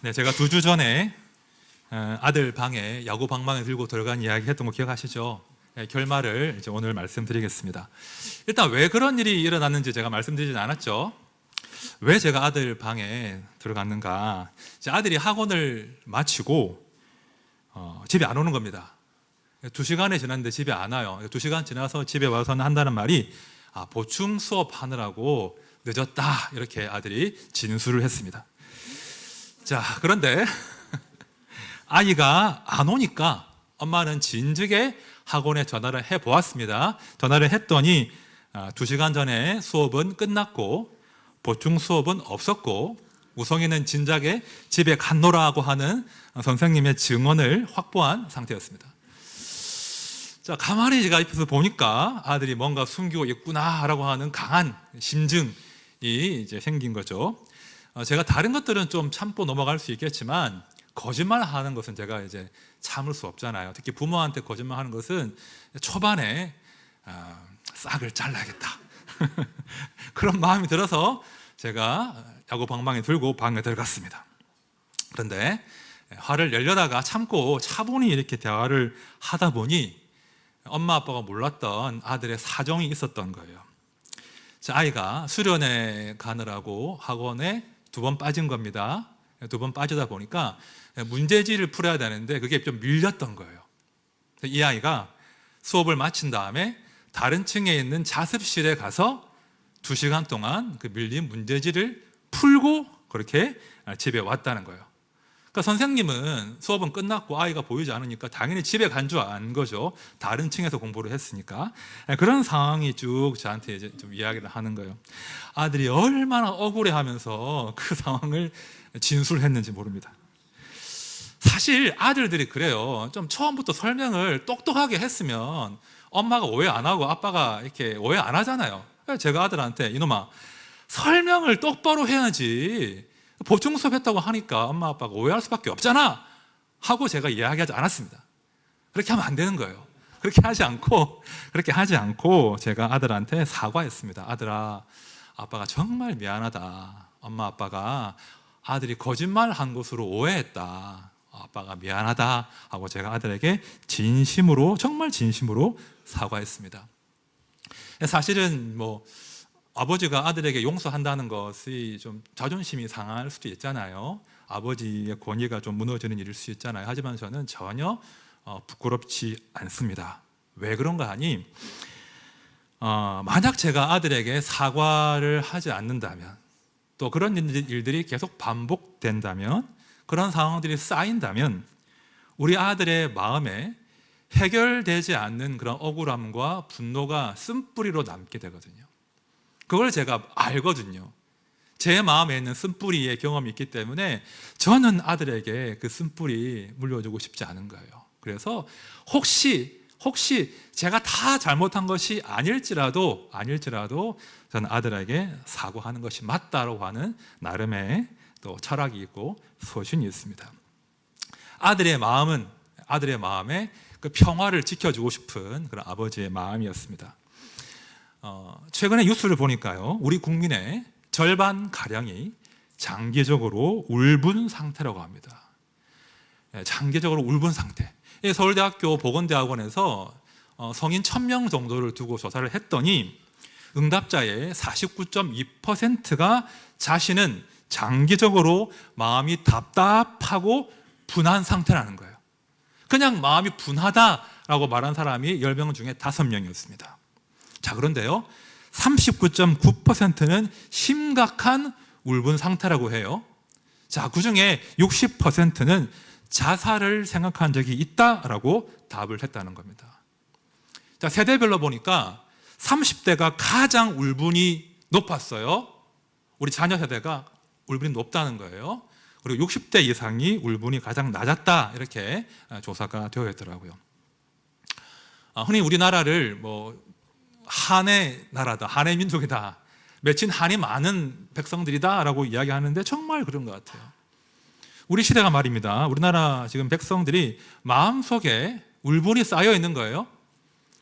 네, 제가 2주 전에 아들 방에 야구 방망이 들고 들어간 이야기 했던 거 기억하시죠? 네, 결말을 이제 오늘 말씀드리겠습니다. 일단 왜 그런 일이 일어났는지 제가 말씀드리진 않았죠. 왜 제가 아들 방에 들어갔는가? 이제 아들이 학원을 마치고 집에 안 오는 겁니다. 2시간이 지났는데 집에 안 와요. 2시간 지나서 집에 와서는 한다는 말이 보충 수업 하느라고 늦었다, 이렇게 아들이 진술을 했습니다. 자, 그런데 아이가 안 오니까 엄마는 진즉에 학원에 전화를 해보았습니다. 전화를 했더니 2시간 전에 수업은 끝났고 보충 수업은 없었고 우성이는 진작에 집에 갔노라고 하는 선생님의 증언을 확보한 상태였습니다. 자, 가만히 제가 옆에서 보니까 아들이 뭔가 숨기고 있구나라고 하는 강한 심증이 이제 생긴 거죠. 제가 다른 것들은 좀 참고 넘어갈 수 있겠지만 거짓말 하는 것은 제가 이제 참을 수 없잖아요. 특히 부모한테 거짓말 하는 것은 초반에 싹을 잘라야겠다 그런 마음이 들어서 제가 야구 방망이 들고 방에 들어갔습니다. 그런데 화를 내려다가 참고 차분히 이렇게 대화를 하다 보니 엄마 아빠가 몰랐던 아들의 사정이 있었던 거예요. 아이가 수련회 가느라고 학원에 2번 빠진 겁니다. 2번 빠지다 보니까 문제지를 풀어야 되는데 그게 좀 밀렸던 거예요. 이 아이가 수업을 마친 다음에 다른 층에 있는 자습실에 가서 2시간 동안 그 밀린 문제지를 풀고 그렇게 집에 왔다는 거예요. 그러니까 선생님은 수업은 끝났고 아이가 보이지 않으니까 당연히 집에 간 줄 안 거죠. 다른 층에서 공부를 했으니까. 그런 상황이 쭉 저한테 이제 좀 이야기를 하는 거예요. 아들이 얼마나 억울해하면서 그 상황을 진술했는지 모릅니다. 사실 아들들이 그래요. 좀 처음부터 설명을 똑똑하게 했으면 엄마가 오해 안 하고 아빠가 이렇게 오해 안 하잖아요. 제가 아들한테 이놈아 설명을 똑바로 해야지 보충 수업 했다고 하니까 엄마 아빠가 오해할 수밖에 없잖아 하고 제가 이야기하지 않았습니다. 그렇게 하면 안 되는 거예요. 그렇게 하지 않고 제가 아들한테 사과했습니다. 아들아, 아빠가 정말 미안하다. 엄마 아빠가 아들이 거짓말 한 것으로 오해했다. 아빠가 미안하다 하고 제가 아들에게 진심으로, 정말 진심으로 사과했습니다. 사실은 아버지가 아들에게 용서한다는 것이 좀 자존심이 상할 수도 있잖아요. 아버지의 권위가 좀 무너지는 일일 수 있잖아요. 하지만 저는 전혀 부끄럽지 않습니다. 왜 그런가 하니 만약 제가 아들에게 사과를 하지 않는다면, 또 그런 일들이 계속 반복된다면, 그런 상황들이 쌓인다면 우리 아들의 마음에 해결되지 않는 그런 억울함과 분노가 쓴뿌리로 남게 되거든요. 그걸 제가 알거든요. 제 마음에 있는 쓴뿌리의 경험이 있기 때문에 저는 아들에게 그 쓴뿌리 물려주고 싶지 않은 거예요. 그래서 혹시 제가 다 잘못한 것이 아닐지라도 저는 아들에게 사과하는 것이 맞다고 하는 나름의 또 철학이 있고 소신이 있습니다. 아들의 마음에 그 평화를 지켜주고 싶은 그런 아버지의 마음이었습니다. 최근에 뉴스를 보니까요, 우리 국민의 절반가량이 장기적으로 울분 상태라고 합니다. 장기적으로 울분 상태. 서울대학교 보건대학원에서 성인 1000명 정도를 두고 조사를 했더니 응답자의 49.2%가 자신은 장기적으로 마음이 답답하고 분한 상태라는 거예요. 그냥 마음이 분하다라고 말한 사람이 10명 중에 5명이었습니다. 자, 그런데요, 39.9%는 심각한 울분 상태라고 해요. 자, 그 중에 60%는 자살을 생각한 적이 있다라고 답을 했다는 겁니다. 자, 세대별로 보니까 30대가 가장 울분이 높았어요. 우리 자녀 세대가 울분이 높다는 거예요. 그리고 60대 이상이 울분이 가장 낮았다, 이렇게 조사가 되어 있더라고요. 흔히 우리나라를 한의 나라다, 한의 민족이다, 맺힌 한이 많은 백성들이다 라고 이야기하는데 정말 그런 것 같아요. 우리 시대가 말입니다, 우리나라 지금 백성들이 마음속에 울분이 쌓여 있는 거예요.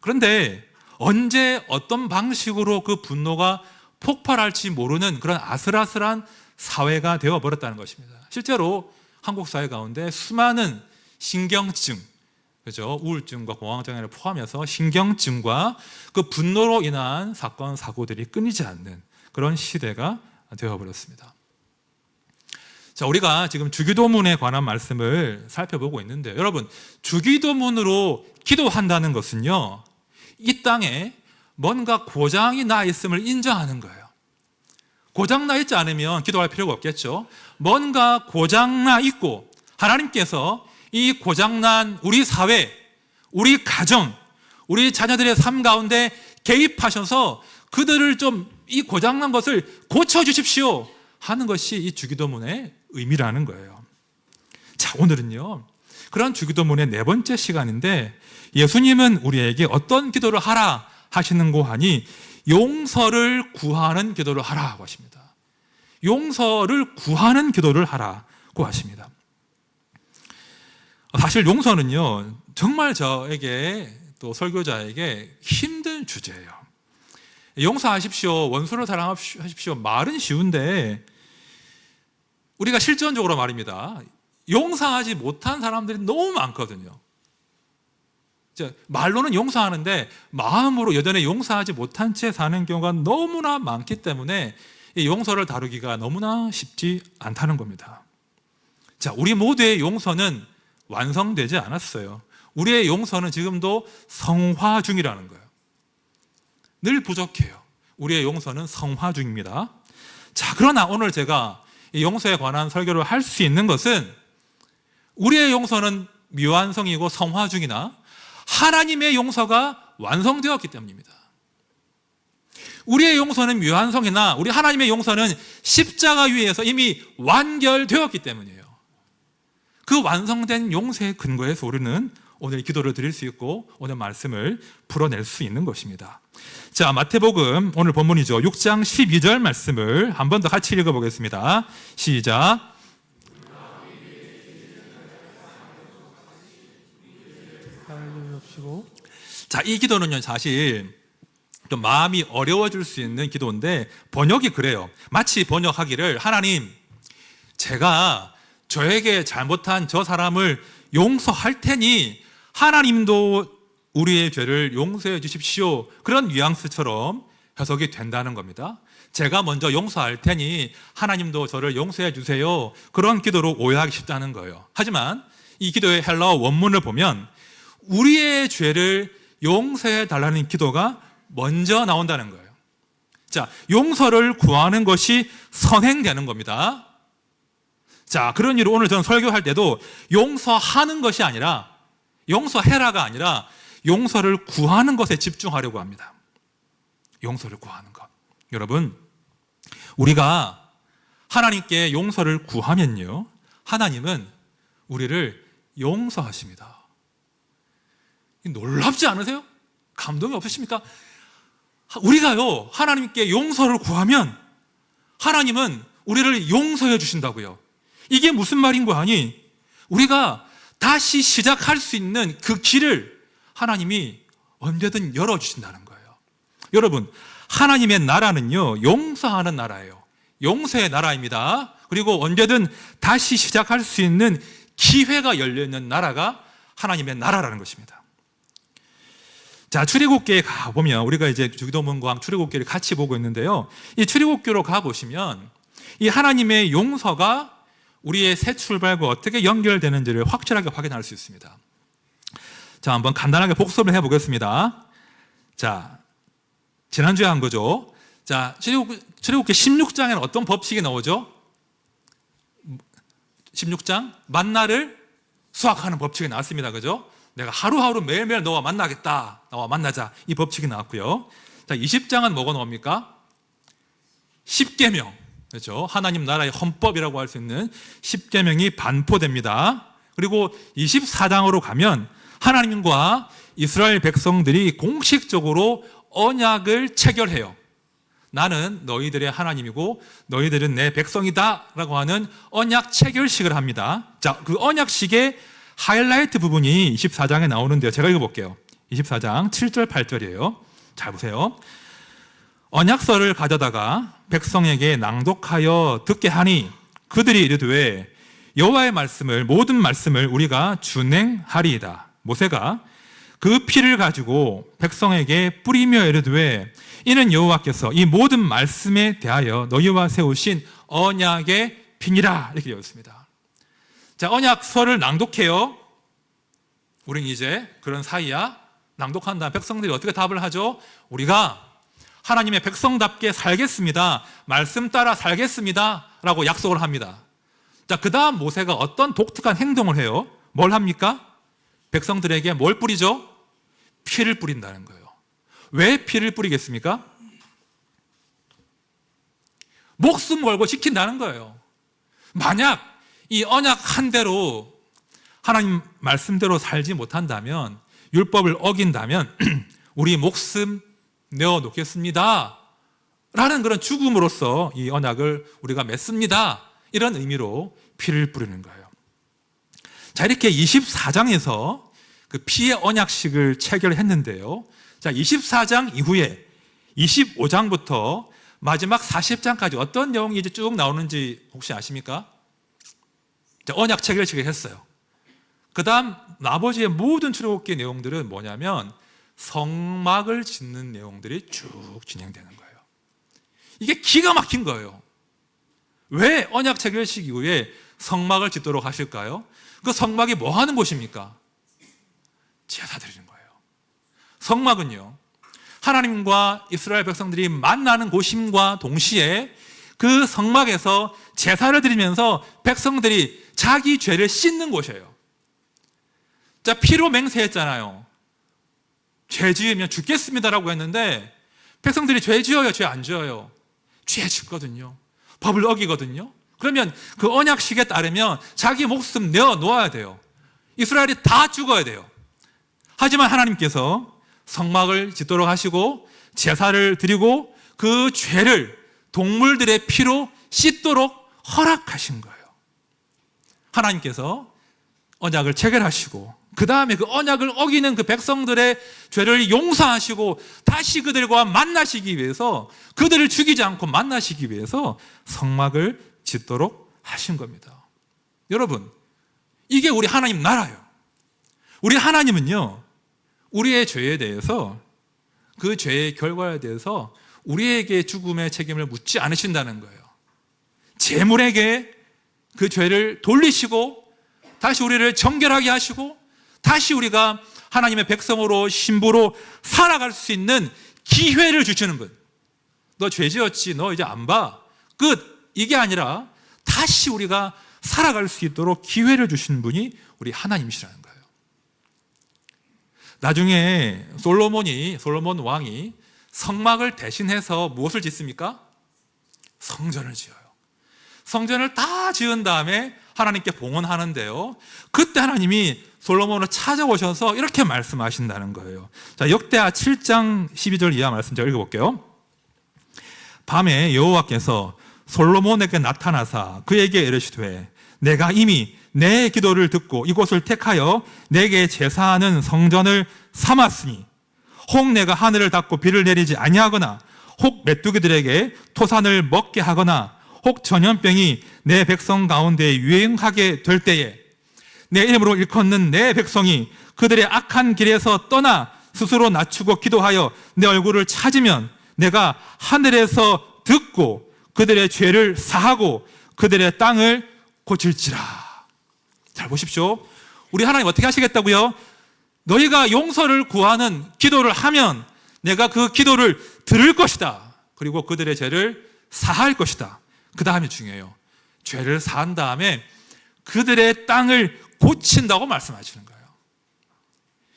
그런데 언제 어떤 방식으로 그 분노가 폭발할지 모르는 그런 아슬아슬한 사회가 되어버렸다는 것입니다. 실제로 한국 사회 가운데 수많은 신경증, 그죠? 우울증과 공황장애를 포함해서 신경증과 그 분노로 인한 사건, 사고들이 끊이지 않는 그런 시대가 되어버렸습니다. 자, 우리가 지금 주기도문에 관한 말씀을 살펴보고 있는데, 여러분, 주기도문으로 기도한다는 것은요, 이 땅에 뭔가 고장이 나 있음을 인정하는 거예요. 고장 나 있지 않으면 기도할 필요가 없겠죠. 뭔가 고장 나 있고 하나님께서 이 고장난 우리 사회, 우리 가정, 우리 자녀들의 삶 가운데 개입하셔서 그들을 좀 이 고장난 것을 고쳐주십시오 하는 것이 이 주기도문의 의미라는 거예요. 자, 오늘은요, 그런 주기도문의 네 번째 시간인데, 예수님은 우리에게 어떤 기도를 하라 하시는고 하니 용서를 구하는 기도를 하라고 하십니다. 용서를 구하는 기도를 하라고 하십니다. 사실 용서는요, 정말 저에게 또 설교자에게 힘든 주제예요. 용서하십시오, 원수를 사랑하십시오, 말은 쉬운데 우리가 실전적으로 말입니다, 용서하지 못한 사람들이 너무 많거든요. 말로는 용서하는데 마음으로 여전히 용서하지 못한 채 사는 경우가 너무나 많기 때문에 이 용서를 다루기가 너무나 쉽지 않다는 겁니다. 자, 우리 모두의 용서는 완성되지 않았어요. 우리의 용서는 지금도 성화 중이라는 거예요. 늘 부족해요. 우리의 용서는 성화 중입니다. 자, 그러나 오늘 제가 이 용서에 관한 설교를 할 수 있는 것은 우리의 용서는 미완성이고 성화 중이나 하나님의 용서가 완성되었기 때문입니다. 우리의 용서는 미완성이나 우리 하나님의 용서는 십자가 위에서 이미 완결되었기 때문이에요. 그 완성된 용서의 근거에서 우리는 오늘 기도를 드릴 수 있고 오늘 말씀을 풀어낼 수 있는 것입니다. 자, 마태복음 오늘 본문이죠. 6장 12절 말씀을 한 번 더 같이 읽어보겠습니다. 시작. 자, 이 기도는요, 사실 좀 마음이 어려워질 수 있는 기도인데 번역이 그래요. 마치 번역하기를, 하나님, 제가 저에게 잘못한 저 사람을 용서할 테니 하나님도 우리의 죄를 용서해 주십시오, 그런 뉘앙스처럼 해석이 된다는 겁니다. 제가 먼저 용서할 테니 하나님도 저를 용서해 주세요, 그런 기도로 오해하기 쉽다는 거예요. 하지만 이 기도의 헬라어 원문을 보면 우리의 죄를 용서해 달라는 기도가 먼저 나온다는 거예요. 자, 용서를 구하는 것이 선행되는 겁니다. 자, 그런 이유로 오늘 저는 설교할 때도 용서하는 것이 아니라, 용서해라가 아니라 용서를 구하는 것에 집중하려고 합니다. 용서를 구하는 것. 여러분, 우리가 하나님께 용서를 구하면요, 하나님은 우리를 용서하십니다. 놀랍지 않으세요? 감동이 없으십니까? 우리가요, 하나님께 용서를 구하면 하나님은 우리를 용서해 주신다고요. 이게 무슨 말인 거 아니? 우리가 다시 시작할 수 있는 그 길을 하나님이 언제든 열어주신다는 거예요. 여러분, 하나님의 나라는요, 용서하는 나라예요. 용서의 나라입니다. 그리고 언제든 다시 시작할 수 있는 기회가 열려있는 나라가 하나님의 나라라는 것입니다. 자, 출애굽기에 가보면, 우리가 이제 주기도문과 출애굽기를 같이 보고 있는데요, 이 출애굽기로 가보시면 이 하나님의 용서가 우리의 새 출발과 어떻게 연결되는지를 확실하게 확인할 수 있습니다. 자, 한번 간단하게 복습을 해보겠습니다. 자, 지난주에 한 거죠. 자, 출애굽기 16장에는 어떤 법칙이 나오죠? 16장, 만나를 수확하는 법칙이 나왔습니다. 그죠? 내가 하루하루 매일매일 너와 만나겠다, 나와 만나자, 이 법칙이 나왔고요. 자, 20장은 뭐가 나옵니까? 십계명, 그렇죠? 하나님 나라의 헌법이라고 할 수 있는 십계명이 반포됩니다. 그리고 24장으로 가면 하나님과 이스라엘 백성들이 공식적으로 언약을 체결해요. 나는 너희들의 하나님이고 너희들은 내 백성이다 라고 하는 언약 체결식을 합니다. 자, 그 언약식의 하이라이트 부분이 24장에 나오는데요, 제가 읽어볼게요. 24장 7절 8절이에요 잘 보세요. 언약서를 가져다가 백성에게 낭독하여 듣게 하니 그들이 이르되 여호와의 말씀을 모든 말씀을 우리가 준행하리이다. 모세가 그 피를 가지고 백성에게 뿌리며 이르되 이는 여호와께서 이 모든 말씀에 대하여 너희와 세우신 언약의 피니라 이렇게 되어 있습니다. 자, 언약서를 낭독해요. 우린 이제 그런 사이야. 낭독한 다음 백성들이 어떻게 답을 하죠? 우리가 하나님의 백성답게 살겠습니다. 말씀 따라 살겠습니다. 라고 약속을 합니다. 자, 그 다음 모세가 어떤 독특한 행동을 해요? 뭘 합니까? 백성들에게 뭘 뿌리죠? 피를 뿌린다는 거예요. 왜 피를 뿌리겠습니까? 목숨 걸고 지킨다는 거예요. 만약 이 언약 한 대로 하나님 말씀대로 살지 못한다면, 율법을 어긴다면 우리 목숨 내어놓겠습니다 라는 그런 죽음으로써 이 언약을 우리가 맺습니다, 이런 의미로 피를 뿌리는 거예요. 자, 이렇게 24장에서 그 피의 언약식을 체결했는데요. 자, 24장 이후에 25장부터 마지막 40장까지 어떤 내용이 이제 쭉 나오는지 혹시 아십니까? 자, 언약 체결식을 했어요. 그 다음 나머지의 모든 출애굽기 내용들은 뭐냐면 성막을 짓는 내용들이 쭉 진행되는 거예요. 이게 기가 막힌 거예요. 왜 언약 체결식 이후에 성막을 짓도록 하실까요? 그 성막이 뭐 하는 곳입니까? 제사 드리는 거예요. 성막은요, 하나님과 이스라엘 백성들이 만나는 곳임과 동시에 그 성막에서 제사를 드리면서 백성들이 자기 죄를 씻는 곳이에요. 자, 피로 맹세했잖아요. 죄 지으면 죽겠습니다라고 했는데 백성들이 죄 지어요, 죄 안 지어요? 죄 짓거든요. 법을 어기거든요. 그러면 그 언약식에 따르면 자기 목숨 내어놓아야 돼요. 이스라엘이 다 죽어야 돼요. 하지만 하나님께서 성막을 짓도록 하시고 제사를 드리고 그 죄를 동물들의 피로 씻도록 허락하신 거예요. 하나님께서 언약을 체결하시고 그 다음에 그 언약을 어기는 그 백성들의 죄를 용서하시고 다시 그들과 만나시기 위해서, 그들을 죽이지 않고 만나시기 위해서 성막을 짓도록 하신 겁니다. 여러분, 이게 우리 하나님 나라예요. 우리 하나님은요, 우리의 죄에 대해서, 그 죄의 결과에 대해서 우리에게 죽음의 책임을 묻지 않으신다는 거예요. 재물에게 그 죄를 돌리시고 다시 우리를 정결하게 하시고 다시 우리가 하나님의 백성으로 신부로 살아갈 수 있는 기회를 주시는 분. 너 죄 지었지, 너 이제 안 봐, 끝, 이게 아니라 다시 우리가 살아갈 수 있도록 기회를 주신 분이 우리 하나님이시라는 거예요. 나중에 솔로몬 왕이 성막을 대신해서 무엇을 짓습니까? 성전을 지어요. 성전을 다 지은 다음에 하나님께 봉헌하는데요, 그때 하나님이 솔로몬을 찾아오셔서 이렇게 말씀하신다는 거예요. 자, 역대하 7장 12절 이하 말씀 제가 읽어볼게요. 밤에 여호와께서 솔로몬에게 나타나사 그에게 이르시되 내가 이미 내 기도를 듣고 이곳을 택하여 내게 제사하는 성전을 삼았으니 혹 내가 하늘을 닫고 비를 내리지 아니하거나 혹 메뚜기들에게 토산을 먹게 하거나 혹 전염병이 내 백성 가운데 유행하게 될 때에 내 이름으로 일컫는 내 백성이 그들의 악한 길에서 떠나 스스로 낮추고 기도하여 내 얼굴을 찾으면 내가 하늘에서 듣고 그들의 죄를 사하고 그들의 땅을 고칠지라. 잘 보십시오. 우리 하나님 어떻게 하시겠다고요? 너희가 용서를 구하는 기도를 하면 내가 그 기도를 들을 것이다. 그리고 그들의 죄를 사할 것이다. 그 다음이 중요해요. 죄를 사한 다음에 그들의 땅을 고친다고 말씀하시는 거예요.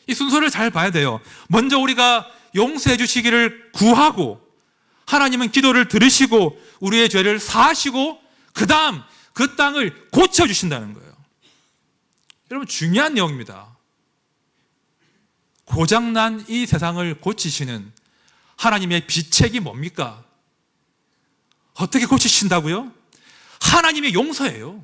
이 순서를 잘 봐야 돼요. 먼저 우리가 용서해 주시기를 구하고 하나님은 기도를 들으시고 우리의 죄를 사하시고 그 다음 그 땅을 고쳐주신다는 거예요. 여러분, 중요한 내용입니다. 고장난 이 세상을 고치시는 하나님의 비책이 뭡니까? 어떻게 고치신다고요? 하나님의 용서예요.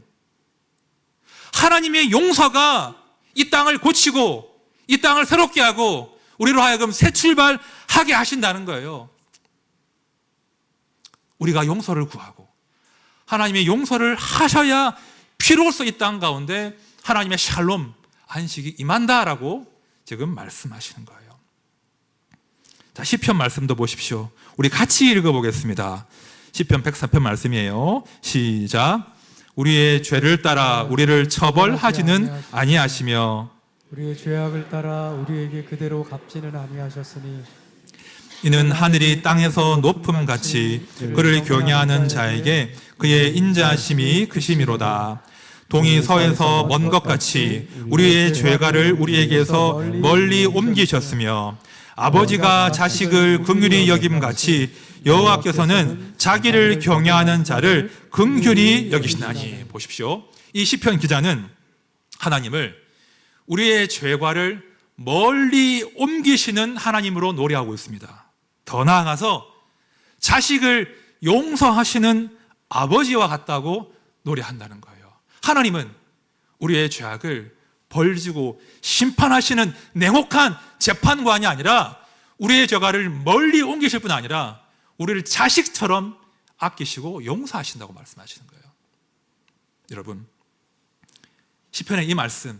하나님의 용서가 이 땅을 고치고 이 땅을 새롭게 하고 우리로 하여금 새 출발하게 하신다는 거예요. 우리가 용서를 구하고 하나님의 용서를 하셔야 피로써 이 땅 가운데 하나님의 샬롬, 안식이 임한다라고 지금 말씀하시는 거예요. 자, 시편 말씀도 보십시오. 우리 같이 읽어보겠습니다. 시편 103편 말씀이에요. 시작. 우리의 죄를 따라 우리를 처벌하지는 아니하시며 우리의 죄악을 따라 우리에게 그대로 갚지는 아니하셨으니 이는 하늘이 땅에서 높음같이 그를 경외하는 자에게 그의 인자하심이 크심이로다. 동이 서에서 먼 것 같이 우리의 죄가를 우리에게서 멀리 옮기셨으며 아버지가 자식을 긍휼히 여김같이 여호와께서는 자기를 경외하는 자를 긍휼히 여기시나니. 보십시오. 이 시편 기자는 하나님을 우리의 죄과를 멀리 옮기시는 하나님으로 노래하고 있습니다. 더 나아가서 자식을 용서하시는 아버지와 같다고 노래한다는 거예요. 하나님은 우리의 죄악을 벌지고 심판하시는 냉혹한 재판관이 아니라 우리의 죄과를 멀리 옮기실 뿐 아니라 우리를 자식처럼 아끼시고 용서하신다고 말씀하시는 거예요. 여러분, 시편의 이 말씀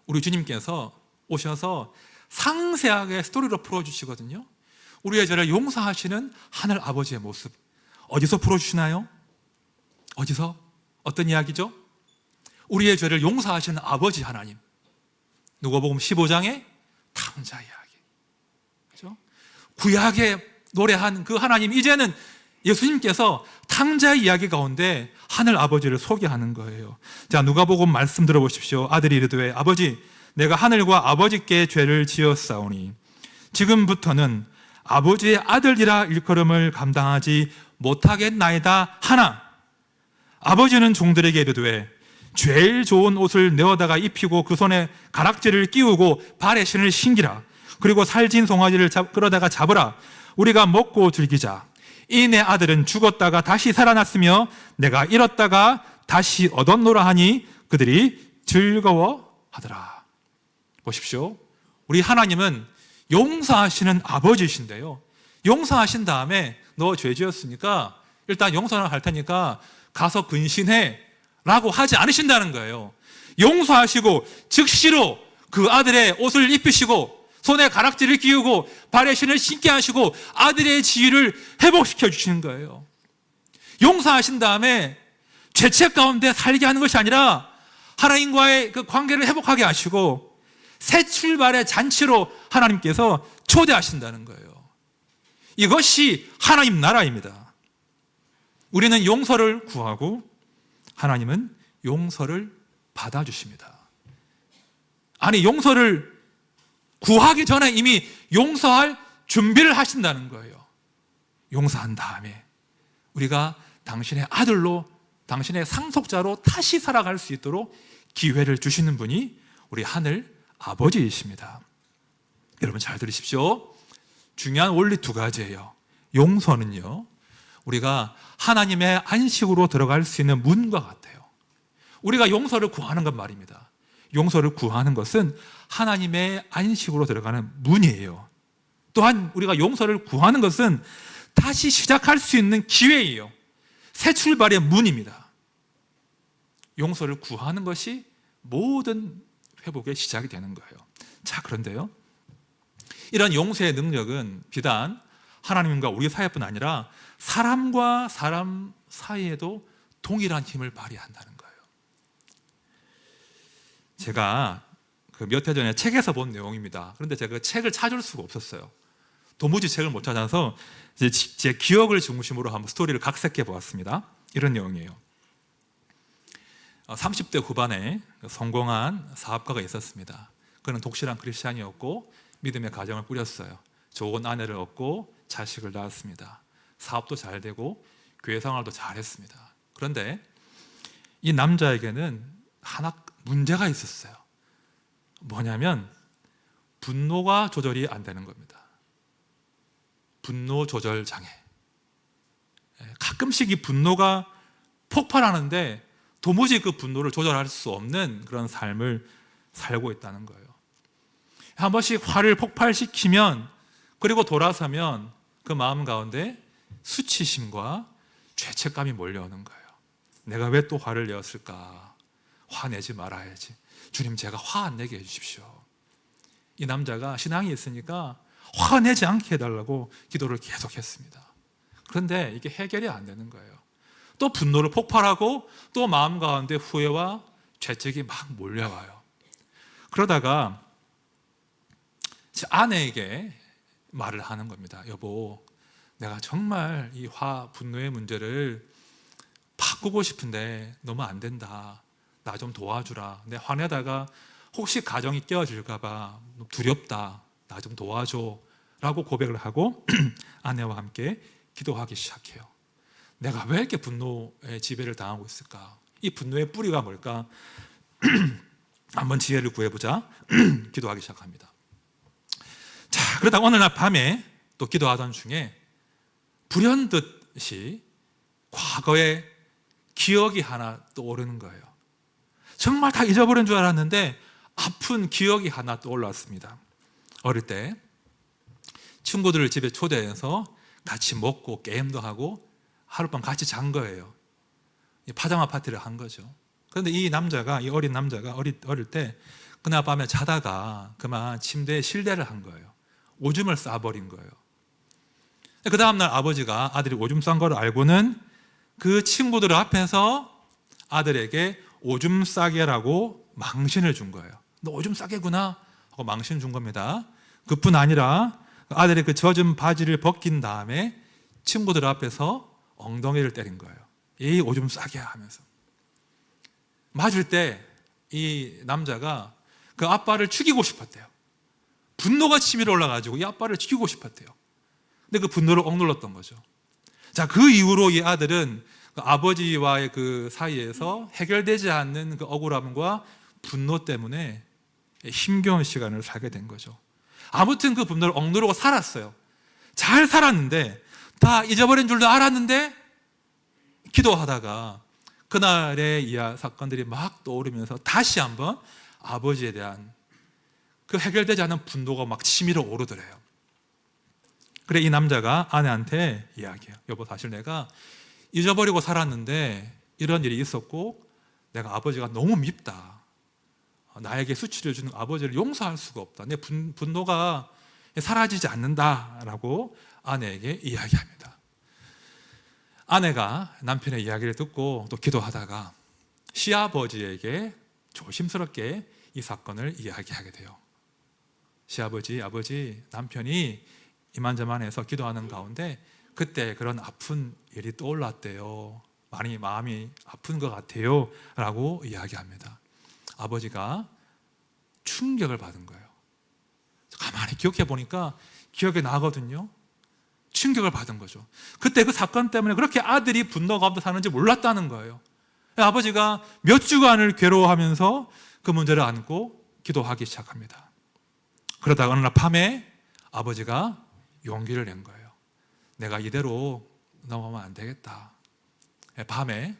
우리 주님께서 오셔서 상세하게 스토리로 풀어주시거든요. 우리의 죄를 용서하시는 하늘 아버지의 모습 어디서 풀어주시나요? 어디서? 어떤 이야기죠? 우리의 죄를 용서하시는 아버지 하나님. 누가복음 15장의 탕자 이야기. 그렇죠? 구약에 노래한 그 하나님, 이제는 예수님께서 탕자 이야기 가운데 하늘 아버지를 소개하는 거예요. 자, 누가복음 말씀 들어보십시오. 아들이 이르되 아버지, 내가 하늘과 아버지께 죄를 지었사오니 지금부터는 아버지의 아들이라 일컬음을 감당하지 못하겠나이다 하나 아버지는 종들에게 이르되 제일 좋은 옷을 내어다가 입히고 그 손에 가락지를 끼우고 발에 신을 신기라. 그리고 살진 송아지를 끌어다가 잡으라. 우리가 먹고 즐기자. 이 내 아들은 죽었다가 다시 살아났으며 내가 잃었다가 다시 얻었노라 하니 그들이 즐거워하더라. 보십시오. 우리 하나님은 용서하시는 아버지이신데요, 용서하신 다음에 너 죄 지었으니까 일단 용서를 할 테니까 가서 근신해 라고 하지 않으신다는 거예요. 용서하시고 즉시로 그 아들의 옷을 입히시고 손에 가락지를 끼우고 발에 신을 신게 하시고 아들의 지위를 회복시켜 주시는 거예요. 용서하신 다음에 죄책 가운데 살게 하는 것이 아니라 하나님과의 그 관계를 회복하게 하시고 새 출발의 잔치로 하나님께서 초대하신다는 거예요. 이것이 하나님 나라입니다. 우리는 용서를 구하고 하나님은 용서를 받아주십니다. 아니, 용서를 구하기 전에 이미 용서할 준비를 하신다는 거예요. 용서한 다음에 우리가 당신의 아들로, 당신의 상속자로 다시 살아갈 수 있도록 기회를 주시는 분이 우리 하늘 아버지이십니다. 여러분 잘 들으십시오. 중요한 원리 두 가지예요. 용서는요, 우리가 하나님의 안식으로 들어갈 수 있는 문과 같아요. 우리가 용서를 구하는 것 말입니다. 용서를 구하는 것은 하나님의 안식으로 들어가는 문이에요. 또한 우리가 용서를 구하는 것은 다시 시작할 수 있는 기회예요. 새 출발의 문입니다. 용서를 구하는 것이 모든 회복의 시작이 되는 거예요. 자, 그런데요, 이런 용서의 능력은 비단 하나님과 우리 사이뿐 아니라 사람과 사람 사이에도 동일한 힘을 발휘한다는 거예요. 제가 그 몇 해 전에 책에서 본 내용입니다. 그런데 제가 그 책을 찾을 수가 없었어요. 도무지 책을 못 찾아서 제 기억을 중심으로 한번 스토리를 각색해 보았습니다. 이런 내용이에요. 30대 후반에 성공한 사업가가 있었습니다. 그는 독실한 크리스찬이었고 믿음의 가정을 꾸렸어요. 좋은 아내를 얻고 자식을 낳았습니다. 사업도 잘 되고 교회 생활도 잘했습니다. 그런데 이 남자에게는 하나 문제가 있었어요. 뭐냐면 분노가 조절이 안 되는 겁니다. 분노 조절 장애. 가끔씩 이 분노가 폭발하는데 도무지 그 분노를 조절할 수 없는 그런 삶을 살고 있다는 거예요. 한 번씩 화를 폭발시키면, 그리고 돌아서면 그 마음 가운데 수치심과 죄책감이 몰려오는 거예요. 내가 왜 또 화를 내었을까? 화내지 말아야지. 주님, 제가 화 안 내게 해주십시오. 이 남자가 신앙이 있으니까 화내지 않게 해달라고 기도를 계속했습니다. 그런데 이게 해결이 안 되는 거예요. 또 분노를 폭발하고 또 마음 가운데 후회와 죄책이 막 몰려와요. 그러다가 제 아내에게 말을 하는 겁니다. 여보, 내가 정말 이 분노의 문제를 바꾸고 싶은데 너무 안 된다. 나 좀 도와주라. 내 화내다가 혹시 가정이 깨어질까 봐 두렵다. 나 좀 도와줘. 라고 고백을 하고 아내와 함께 기도하기 시작해요. 내가 왜 이렇게 분노의 지배를 당하고 있을까? 이 분노의 뿌리가 뭘까? 한번 지혜를 구해보자. 기도하기 시작합니다. 자, 그러다 어느 날 밤에 또 기도하던 중에 불현듯이 과거의 기억이 하나 떠오르는 거예요. 정말 다 잊어버린 줄 알았는데 아픈 기억이 하나 떠올랐습니다. 어릴 때 친구들을 집에 초대해서 같이 먹고 게임도 하고 하룻밤 같이 잔 거예요. 파자마 파티를 한 거죠. 그런데 이 어린 남자가 어릴 때 그날 밤에 자다가 그만 침대에 실례를 한 거예요. 오줌을 싸버린 거예요. 그 다음날 아버지가 아들이 오줌 싼 걸 알고는 그 친구들 앞에서 아들에게 오줌 싸개라고 망신을 준 거예요. 너 오줌 싸개구나 하고 망신 준 겁니다. 그뿐 아니라 아들의 그 젖은 바지를 벗긴 다음에 친구들 앞에서 엉덩이를 때린 거예요. 이 오줌 싸개야 하면서. 맞을 때 이 남자가 그 아빠를 죽이고 싶었대요. 분노가 치밀어 올라가지고 이 아빠를 죽이고 싶었대요. 근데 그 분노를 억눌렀던 거죠. 자, 그 이후로 이 아들은 그 아버지와의 그 사이에서 해결되지 않는 그 억울함과 분노 때문에 힘겨운 시간을 살게 된 거죠. 아무튼 그 분노를 억누르고 살았어요. 잘 살았는데, 다 잊어버린 줄도 알았는데 기도하다가 그날의 이 사건들이 막 떠오르면서 다시 한번 아버지에 대한 그 해결되지 않은 분노가 막 치밀어 오르더래요. 그래, 이 남자가 아내한테 이야기해요. 여보, 사실 내가 잊어버리고 살았는데 이런 일이 있었고 내가 아버지가 너무 밉다. 나에게 수치를 주는 아버지를 용서할 수가 없다. 내 분노가 사라지지 않는다라고 아내에게 이야기합니다. 아내가 남편의 이야기를 듣고 또 기도하다가 시아버지에게 조심스럽게 이 사건을 이야기하게 돼요. 시아버지, 아버지, 남편이 이만저만해서 기도하는 가운데 그때 그런 아픈 일이 떠올랐대요. 많이 마음이 아픈 것 같아요 라고 이야기합니다. 아버지가 충격을 받은 거예요. 가만히 기억해 보니까 기억이 나거든요. 충격을 받은 거죠. 그때 그 사건 때문에 그렇게 아들이 분노 가운데 사는지 몰랐다는 거예요. 아버지가 몇 주간을 괴로워하면서 그 문제를 안고 기도하기 시작합니다. 그러다가 어느 날 밤에 아버지가 용기를 낸 거예요. 내가 이대로 넘어가면 안 되겠다. 밤에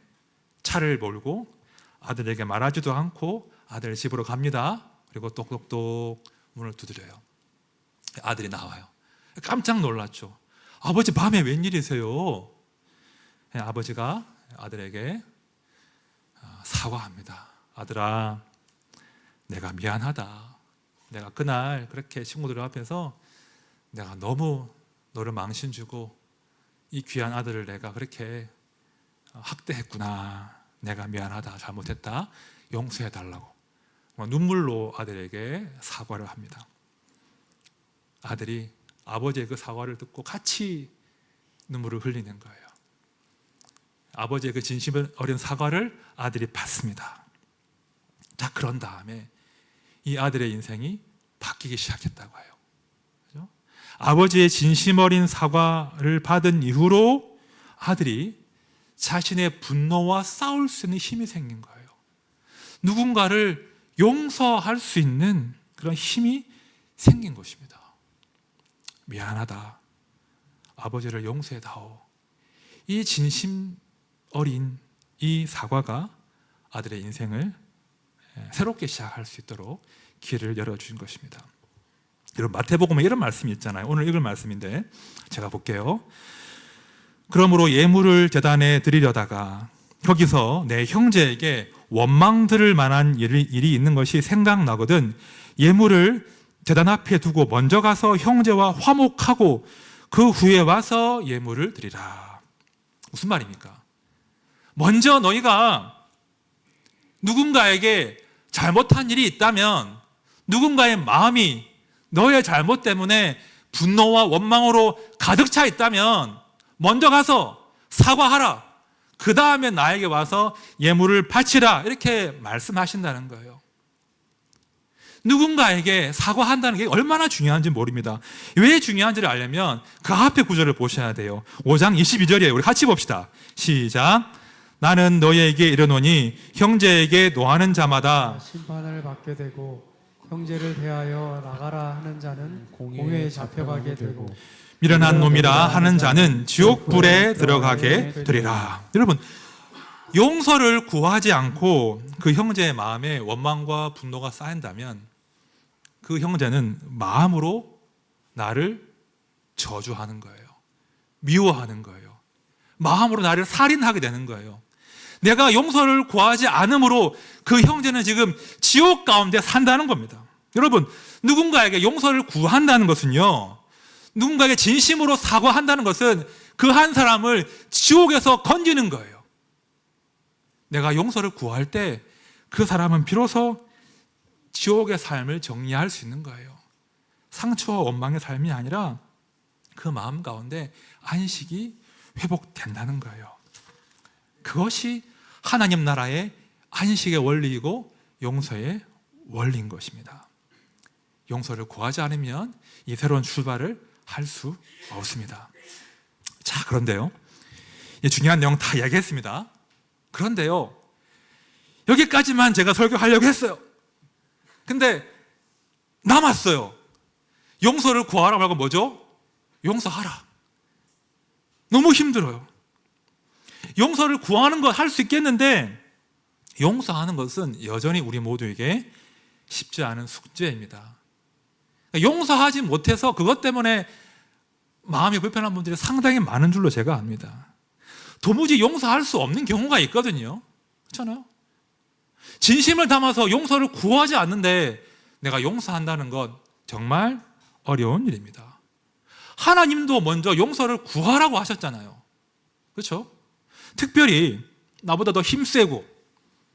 차를 몰고 아들에게 말하지도 않고 아들 집으로 갑니다. 그리고 똑똑똑 문을 두드려요. 아들이 나와요. 깜짝 놀랐죠. 아버지, 밤에 웬일이세요? 아버지가 아들에게 사과합니다. 아들아, 내가 미안하다. 내가 그날 그렇게 친구들 앞에서 내가 너무 너를 망신 주고 이 귀한 아들을 내가 그렇게 학대했구나. 내가 미안하다. 잘못했다. 용서해 달라고 눈물로 아들에게 사과를 합니다. 아들이 아버지의 그 사과를 듣고 같이 눈물을 흘리는 거예요. 아버지의 그 진심 어린 사과를 아들이 받습니다. 자, 그런 다음에 이 아들의 인생이 바뀌기 시작했다고 해요. 그렇죠? 아버지의 진심 어린 사과를 받은 이후로 아들이 자신의 분노와 싸울 수 있는 힘이 생긴 거예요. 누군가를 용서할 수 있는 그런 힘이 생긴 것입니다. 미안하다. 아버지를 용서해다오. 이 진심 어린 이 사과가 아들의 인생을 새롭게 시작할 수 있도록 길을 열어주신 것입니다. 여러분, 마태복음에 이런 말씀이 있잖아요. 오늘 읽을 말씀인데 제가 볼게요. 그러므로 예물을 제단에 드리려다가 거기서 내 형제에게 원망 들을 만한 일이 있는 것이 생각나거든 예물을 제단 앞에 두고 먼저 가서 형제와 화목하고 그 후에 와서 예물을 드리라. 무슨 말입니까? 먼저 너희가 누군가에게 잘못한 일이 있다면 누군가의 마음이 너의 잘못 때문에 분노와 원망으로 가득 차 있다면 먼저 가서 사과하라. 그 다음에 나에게 와서 예물을 바치라. 이렇게 말씀하신다는 거예요. 누군가에게 사과한다는 게 얼마나 중요한지 모릅니다. 왜 중요한지를 알려면 그 앞에 구절을 보셔야 돼요. 5장 22절이에요. 우리 같이 봅시다. 시작. 나는 너희에게 이르노니 형제에게 노하는 자마다 심판을 받게 되고 형제를 대하여 나가라 하는 자는 공회에 잡혀가게 되고 미련한 놈이라 하는 자는 지옥불에 들어가게 되리라. 여러분, 용서를 구하지 않고 그 형제의 마음에 원망과 분노가 쌓인다면 그 형제는 마음으로 나를 저주하는 거예요. 미워하는 거예요. 마음으로 나를 살인하게 되는 거예요. 내가 용서를 구하지 않으므로 그 형제는 지금 지옥 가운데 산다는 겁니다. 여러분, 누군가에게 용서를 구한다는 것은요, 누군가에게 진심으로 사과한다는 것은 그 한 사람을 지옥에서 건지는 거예요. 내가 용서를 구할 때 그 사람은 비로소 지옥의 삶을 정리할 수 있는 거예요. 상처와 원망의 삶이 아니라 그 마음 가운데 안식이 회복된다는 거예요. 그것이 하나님 나라의 안식의 원리이고 용서의 원리인 것입니다. 용서를 구하지 않으면 이 새로운 출발을 할 수 없습니다. 자, 그런데요, 중요한 내용 다 이야기했습니다. 그런데요, 여기까지만 제가 설교하려고 했어요. 근데 남았어요. 용서를 구하라 말고 뭐죠? 용서하라. 너무 힘들어요. 용서를 구하는 것 할 수 있겠는데 용서하는 것은 여전히 우리 모두에게 쉽지 않은 숙제입니다. 용서하지 못해서 그것 때문에 마음이 불편한 분들이 상당히 많은 줄로 제가 압니다. 도무지 용서할 수 없는 경우가 있거든요. 그렇잖아요? 진심을 담아서 용서를 구하지 않는데 내가 용서한다는 것 정말 어려운 일입니다. 하나님도 먼저 용서를 구하라고 하셨잖아요. 그렇죠? 특별히 나보다 더 힘세고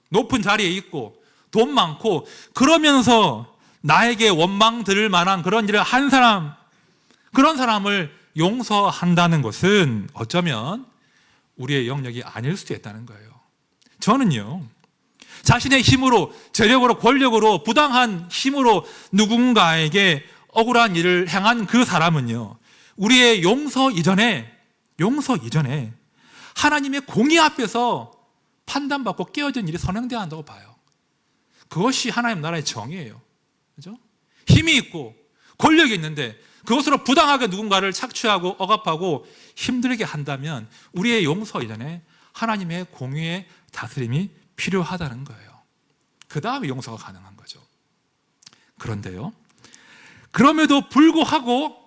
높은 자리에 있고 돈 많고 그러면서 나에게 원망 들을 만한 그런 일을 한 사람, 그런 사람을 용서한다는 것은 어쩌면 우리의 영역이 아닐 수도 있다는 거예요. 저는요, 자신의 힘으로, 재력으로, 권력으로, 부당한 힘으로 누군가에게 억울한 일을 행한 그 사람은요, 우리의 용서 이전에 하나님의 공의 앞에서 판단받고 깨어진 일이 선행돼야 한다고 봐요. 그것이 하나님 나라의 정의예요. 그죠? 힘이 있고 권력이 있는데 그것으로 부당하게 누군가를 착취하고 억압하고 힘들게 한다면 우리의 용서 이전에 하나님의 공의의 다스림이 필요하다는 거예요. 그 다음에 용서가 가능한 거죠. 그런데요, 그럼에도 불구하고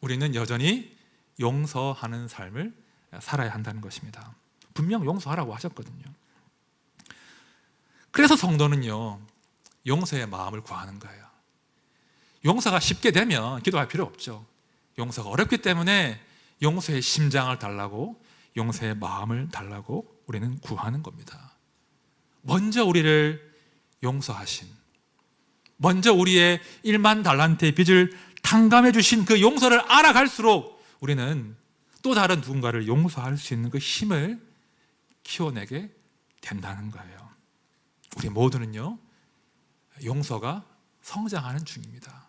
우리는 여전히 용서하는 삶을 살아야 한다는 것입니다. 분명 용서하라고 하셨거든요. 그래서 성도는요, 용서의 마음을 구하는 거예요. 용서가 쉽게 되면 기도할 필요 없죠. 용서가 어렵기 때문에 용서의 심장을 달라고, 용서의 마음을 달라고 우리는 구하는 겁니다. 먼저 우리를 용서하신, 먼저 우리의 1만 달란트의 빚을 탕감해 주신 그 용서를 알아갈수록 우리는 또 다른 누군가를 용서할 수 있는 그 힘을 키워내게 된다는 거예요. 우리 모두는요, 용서가 성장하는 중입니다.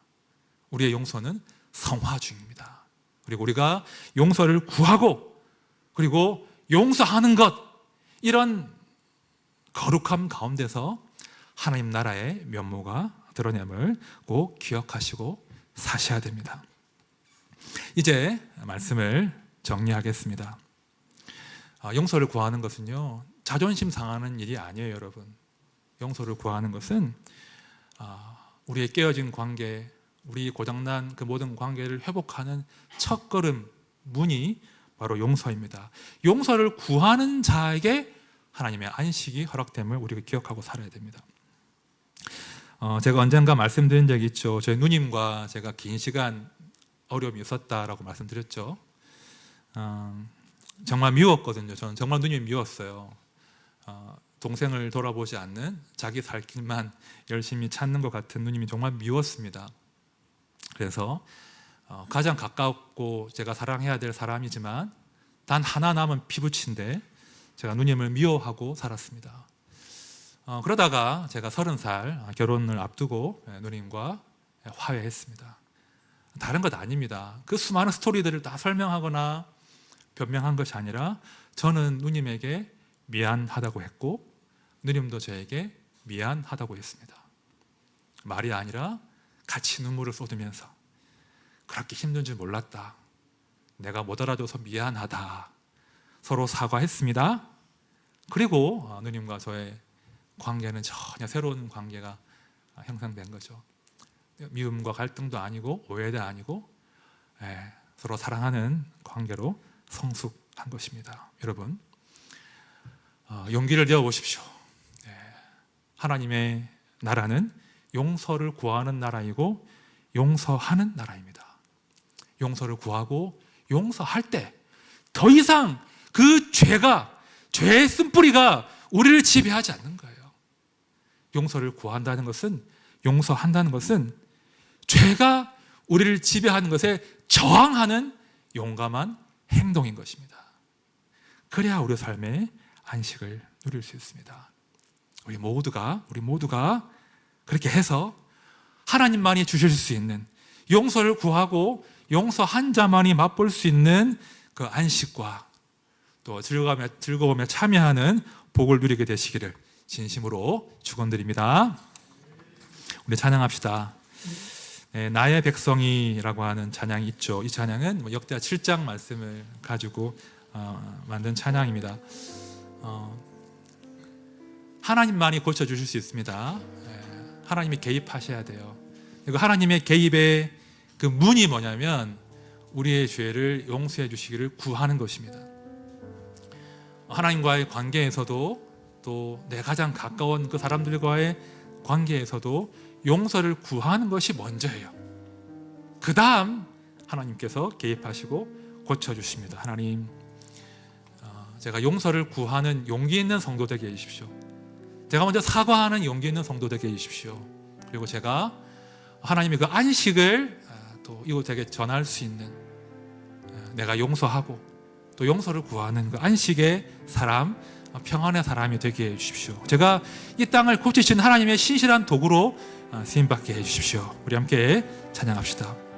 우리의 용서는 성화 중입니다. 그리고 우리가 용서를 구하고 그리고 용서하는 것, 이런 거룩함 가운데서 하나님 나라의 면모가 드러냄을 꼭 기억하시고 사셔야 됩니다. 이제 말씀을 정리하겠습니다. 용서를 구하는 것은요, 자존심 상하는 일이 아니에요, 여러분. 용서를 구하는 것은 우리의 깨어진 관계, 우리 고장난 그 모든 관계를 회복하는 첫걸음, 문이 바로 용서입니다. 용서를 구하는 자에게 하나님의 안식이 허락됨을 우리가 기억하고 살아야 됩니다. 제가 언젠가 말씀드린 적이 있죠. 저희 누님과 제가 긴 시간 어려움이 있었다라고 말씀드렸죠. 정말 미웠거든요. 저는 정말 누님이 미웠어요. 동생을 돌아보지 않는 자기 살 길만 열심히 찾는 것 같은 누님이 정말 미웠습니다. 그래서 가장 가깝고 제가 사랑해야 될 사람이지만 단 하나 남은 피부친데 제가 누님을 미워하고 살았습니다. 그러다가 제가 30살 결혼을 앞두고 누님과 화해했습니다. 다른 것 아닙니다. 그 수많은 스토리들을 다 설명하거나 변명한 것이 아니라 저는 누님에게 미안하다고 했고 누님도 저에게 미안하다고 했습니다. 말이 아니라 같이 눈물을 쏟으면서 그렇게 힘든 줄 몰랐다. 내가 못 알아줘서 미안하다. 서로 사과했습니다. 그리고 누님과 저의 관계는 전혀 새로운 관계가 형성된 거죠. 미움과 갈등도 아니고 오해도 아니고 서로 사랑하는 관계로 성숙한 것입니다. 여러분, 용기를 내어 보십시오. 하나님의 나라는 용서를 구하는 나라이고 용서하는 나라입니다. 용서를 구하고 용서할 때 더 이상 그 죄의 쓴뿌리가 우리를 지배하지 않는 거예요. 용서를 구한다는 것은, 용서한다는 것은 죄가 우리를 지배하는 것에 저항하는 용감한 행동인 것입니다. 그래야 우리 삶의 안식을 누릴 수 있습니다. 우리 모두가 그렇게 해서 하나님만이 주실 수 있는, 용서를 구하고 용서한 자만이 맛볼 수 있는 그 안식과 또 즐거움에 참여하는 복을 누리게 되시기를 진심으로 축원드립니다. 우리 찬양합시다. 나의 백성이라고 하는 찬양이 있죠. 이 찬양은 역대하 7장 말씀을 가지고 만든 찬양입니다. 하나님만이 고쳐주실 수 있습니다. 하나님이 개입하셔야 돼요. 그리고 하나님의 개입의 그 문이 뭐냐면 우리의 죄를 용서해 주시기를 구하는 것입니다. 하나님과의 관계에서도 또 내 가장 가까운 그 사람들과의 관계에서도 용서를 구하는 것이 먼저예요. 그 다음 하나님께서 개입하시고 고쳐주십니다. 하나님, 제가 용서를 구하는 용기 있는 성도 되게 해주십시오. 제가 먼저 사과하는 용기 있는 성도 되게 해주십시오. 그리고 제가 하나님의 그 안식을 또 이곳에게 전할 수 있는, 내가 용서하고 또 용서를 구하는 그 안식의 사람, 평안의 사람이 되게 해주십시오. 제가 이 땅을 고치신 하나님의 신실한 도구로 쓰임받게 해주십시오. 우리 함께 찬양합시다.